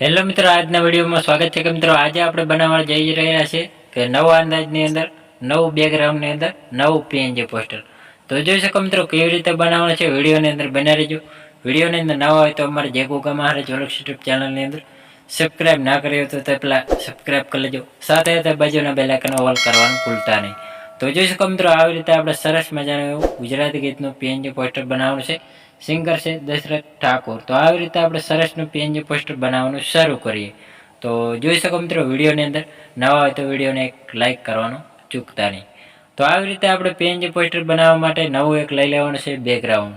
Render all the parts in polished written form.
Hello મિત્રો, આજના વિડીયોમાં સ્વાગત છે કે મિત્રો આજે આપણે બનાવવા જઈ રહ્યા છીએ કે નવા અંદાજની અંદર નવું બેકગ્રાઉન્ડની અંદર નવું પીએનજી પોસ્ટર. તો જોઈ શકો મિત્રો કેવી રીતે બનાવવાનું છે, વિડીયોની અંદર બનાવી રહેજો. વિડીયોની અંદર નવા હોય તો અમારે જેગુ કમાહારે જોલક્ષ યુટ્યુબ ચેનલની અંદર સબસ્ક્રાઇબ ના કરી હોય તો તે પહેલાં સબસ્ક્રાઇબ કરી લેજો. સાથે સાથે બાજુના બેલ આઇકન ઓલ કરવાનું ભૂલતા નહીં. તો જોઈ શકો મિત્રો આવી રીતે આપણે સરસ મજાનું એવું ગુજરાતી ગીતનું પીએનજી પોસ્ટર બનાવવાનું છે. સિંગર છે દશરથ ઠાકોર. તો આવી રીતે આપણે સરસનું પીએનજી પોસ્ટર બનાવવાનું શરૂ કરીએ. તો જોઈ શકો મિત્રો વિડીયોની અંદર નવા હોય તો વિડીયોને એક લાઇક કરવાનું ચૂકતા નહીં. તો આવી રીતે આપણે પીએનજી પોસ્ટર બનાવવા માટે નવું એક લઈ લેવાનું છે બેકગ્રાઉન્ડ.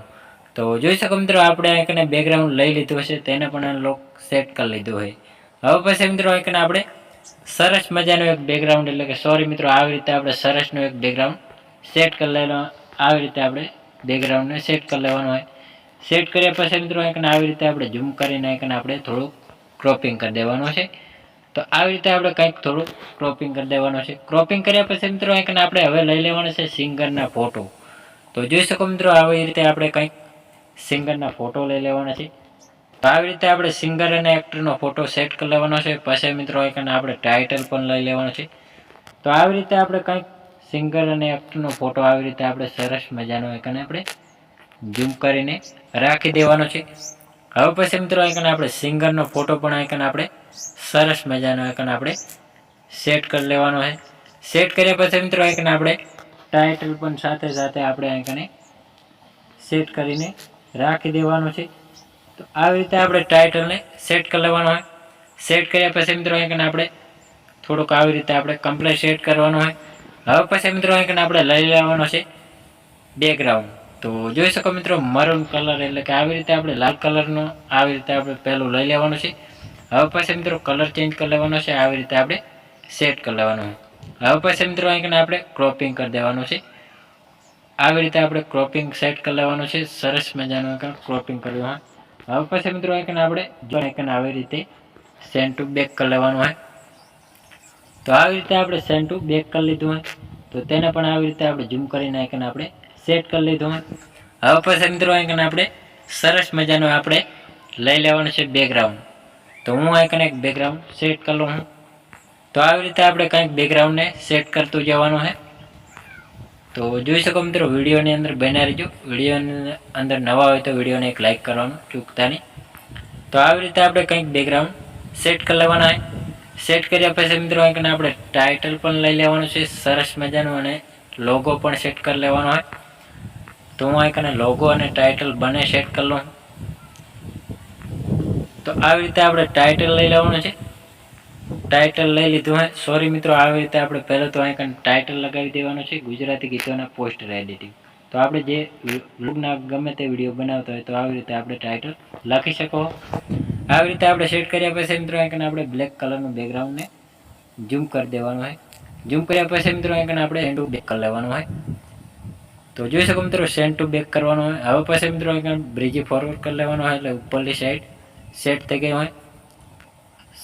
તો જોઈ શકો મિત્રો આપણે અહીંકને બેકગ્રાઉન્ડ લઈ લીધું હશે, તેને પણ લોક સેટ કરી લીધું હોય. હવે પછી મિત્રો અહીંકને આપણે સરસ મજાનું એક બેકગ્રાઉન્ડ એટલે કે સોરી મિત્રો આવી રીતે આપણે સરસનું એક બેકગ્રાઉન્ડ સેટ કરી લેવાનું. આવી રીતે આપણે બેકગ્રાઉન્ડને સેટ કરી લેવાનું હોય. સેટ કર્યા પછી મિત્રો અહીંકને આવી રીતે આપણે ઝૂમ કરીને અહીંકને આપણે થોડુંક ક્રોપિંગ કરી દેવાનું છે. તો આવી રીતે આપણે કંઈક થોડું ક્રોપિંગ કરી દેવાનું છે. ક્રોપિંગ કર્યા પછી મિત્રો અહીંકને આપણે હવે લઈ લેવાનો છે સિંગરના ફોટો. તો જોઈ શકો મિત્રો આવી રીતે આપણે કંઈક સિંગરના ફોટો લઈ લેવાના છે. તો આવી રીતે આપણે સિંગર અને એક્ટરનો ફોટો સેટ કરી લેવાનો છે. પછી મિત્રો અહીંકને આપણે ટાઇટલ પણ લઈ લેવાનો છે. તો આવી રીતે આપણે કંઈક સિંગર અને એક્ટરનો ફોટો આવી રીતે આપણે સરસ મજાનો અહીંકને આપણે ઝૂમ કરીને રાખી દેવાનો છે. હવે પછી મિત્રો અહીંકને આપણે સિંગરનો ફોટો પણ અહીંકને આપણે સરસ મજાનો અહીંકને આપણે સેટ કરી લેવાનો છે. સેટ કર્યા પછી મિત્રો અહીંકને આપણે ટાઇટલ પણ સાથે સાથે આપણે અહીંકને સેટ કરીને રાખી દેવાનું છે. તો આવી રીતે આપણે ટાઇટલને સેટ કરી લેવાનો હોય. સેટ કર્યા પછી મિત્રો અહીંકને આપણે થોડુંક આવી રીતે આપણે કમ્પ્લીટ સેટ કરવાનું હોય. હવે પછી મિત્રો અહીંકને આપણે લઈ લેવાનો છે બેકગ્રાઉન્ડ. તો જોઈ શકો મિત્રો મરૂન કલર એટલે કે આવી રીતે આપણે લાલ કલરનો આવી રીતે આપણે પહેલું લઈ લેવાનું છે. હવે પછી મિત્રો કલર ચેન્જ કરી લેવાનો છે. આવી રીતે આપણે સેટ કરી લેવાનું હોય. હવે પછી મિત્રો અહીંકને આપણે ક્રોપિંગ કરી દેવાનું છે. આવી રીતે આપણે ક્રોપિંગ સેટ કરી લેવાનું છે. સરસ મજાનું ક્રોપિંગ કર્યું હોય. હવે પછી મિત્રો અહીંકને આપણે જો અહીંકને આવી રીતે સેન્ડ ટુ બેક કરી લેવાનું હોય. તો આવી રીતે આપણે સેન્ડ ટુ બેક કરી લીધું હોય. તો તેને પણ આવી રીતે આપણે ઝૂમ કરીને અહીંકને આપણે સેટ કરી લીધું હોય. હવે પછી મિત્રો અહીંકને આપણે સરસ મજાનું આપણે લઈ લેવાનું છે બેકગ્રાઉન્ડ. તો હું અહીંકને એક બેકગ્રાઉન્ડ સેટ કરી લઉં હું. તો આવી રીતે આપણે કંઈક બેકગ્રાઉન્ડને સેટ કરતું જવાનું છે. તો જોઈ શકો મિત્રો વિડીયોની અંદર બન્યા રહેજો. વિડીયોની અંદર નવા હોય તો વિડીયોને એક લાઇક કરવાનું ચૂકતા નહીં. તો આવી રીતે આપણે કંઈક બેકગ્રાઉન્ડ સેટ કરી લેવાના હોય. સેટ કર્યા પછી મિત્રો અહીંકને આપણે ટાઇટલ પણ લઈ લેવાનું છે સરસ મજાનું અને લોગો પણ સેટ કરી લેવાનો હોય. તો હું અહીંકને લોગો અને ટાઇટલ બંને સેટ કરી લઉં. તો આવી રીતે આપણે ટાઇટલ લઈ લેવાનું છે. ટાઇટલ લઈ લીધું હોય. સોરી મિત્રો આવી રીતે આપણે પહેલાં તો અહીં ટાઇટલ લગાવી દેવાનું છે ગુજરાતી ગીતોના પોસ્ટર એડિટિંગ. તો આપણે જે વ્લોગના ગમે તે વિડીયો બનાવતા હોય તો આવી રીતે આપણે ટાઇટલ લખી શકો. આવી રીતે આપણે સેટ કર્યા પછી મિત્રો અહીં આપણે બ્લેક કલરનું બેકગ્રાઉન્ડને ઝૂમ કરી દેવાનું હોય. ઝૂમ કર્યા પછી મિત્રો અહીં આપણે સેન્ડ ટુ બેક કરી લેવાનું હોય. તો જોઈ શકો મિત્રો સેન્ડ ટુ બેક કરવાનું હોય. હવે પછી મિત્રો અહીં બ્રિજી ફોરવર્ડ કરી લેવાનું હોય એટલે ઉપરની સાઈડ સેટ થઈ ગઈ હોય.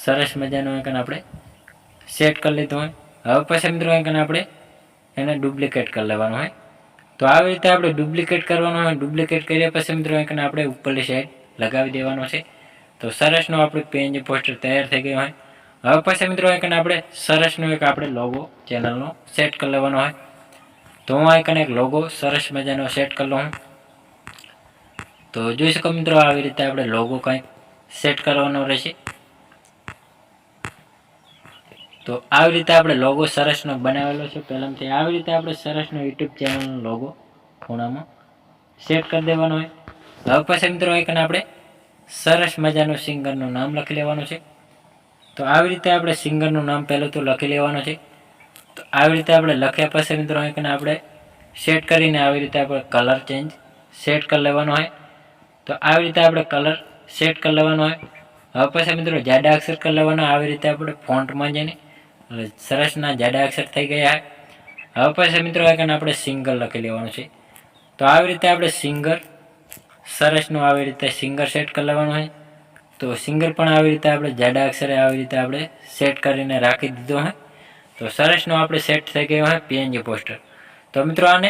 સરસ મજાનું અહીં આપણે સેટ કરી લીધું હોય. હવે પછી મિત્રો અહીં આપણે એને ડુપ્લિકેટ કરી લેવાનું હોય. તો આવી રીતે આપણે ડુપ્લિકેટ કરવાનું હોય. ડુપ્લિકેટ કર્યા પછી મિત્રો અહીં આપણે ઉપરની સાઈડ લગાવી દેવાનું છે. તો સરસનું આપણું પીએનજી પોસ્ટર તૈયાર થઈ ગયું હોય. હવે પછી મિત્રો અહીં આપણે સરસનું એક આપણે લોગો ચેનલનો સેટ કરી લેવાનો હોય. તો હું અહીં એક લોગો સરસ મજાનો સેટ કરી લઉં. તો જોઈ શકો મિત્રો આવી રીતે આપણે લોગો કંઈક સેટ કરવાનો રહેશે. તો આવી રીતે આપણે લોગો સરસનો બનાવેલો છે પહેલાંથી. આવી રીતે આપણે સરસનો યુટ્યુબ ચેનલનો લોગો ખૂણામાં સેટ કરી દેવાનો હોય. હવે પછી મિત્રો અહીં આપણે સરસ મજાનું સિંગરનું નામ લખી લેવાનું છે. તો આવી રીતે આપણે સિંગરનું નામ પહેલું તો લખી લેવાનું છે. તો આવી રીતે આપણે લખ્યા પછી મિત્રો અહીં આપણે સેટ કરીને આવી રીતે આપણે કલર ચેન્જ સેટ કરી લેવાનો હોય. તો આવી રીતે આપણે કલર સેટ કરી લેવાનો હોય. હવે પછી મિત્રો જાડા અક્ષર કરી લેવાના. આવી રીતે આપણે ફોન્ટમાં જઈને સરસના જાડા અક્ષર થઈ ગયા. હવે પછી મિત્રો આપણે સિંગર લખી લેવાનું છે. તો આવી રીતે આપણે સિંગર સરસનું આવી રીતે સિંગર સેટ કરી લેવાનું હોય. તો સિંગર પણ આવી રીતે આપણે જાડા અક્ષરે આવી રીતે આપણે સેટ કરીને રાખી દીધો હોય. તો સરસનું આપણે સેટ થઈ ગયું હોય પીએનજી પોસ્ટર. તો મિત્રો આને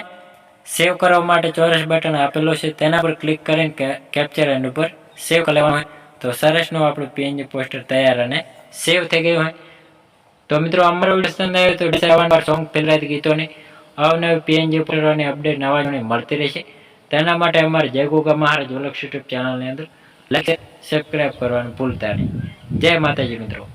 સેવ કરવા માટે ચોરસ બટન આપેલો છે તેના પર ક્લિક કરીને કેપ્ચર એન્ડ ઉપર સેવ કરી લેવાનું હોય. તો તો સરસનું આપણું પીએનજી પોસ્ટર તૈયાર અને સેવ થઈ ગયું હોય. તો મિત્રો અમારો વિડીયો પસંદ આવ્યો તો ડિસાઇડ સોંગ ફેવરેટ ગીતોની અવનવી પીએનજી પોસ્ટરોની અપડેટ નવા જોડે મળતી રહેશે. તેના માટે અમારે જય ગોગા મહારાજ વ્લોગ્સ યુટ્યુબ ચેનલની અંદર લાઈક સબસ્ક્રાઇબ કરવાનું ભૂલતા નહીં. જય માતાજી મિત્રો.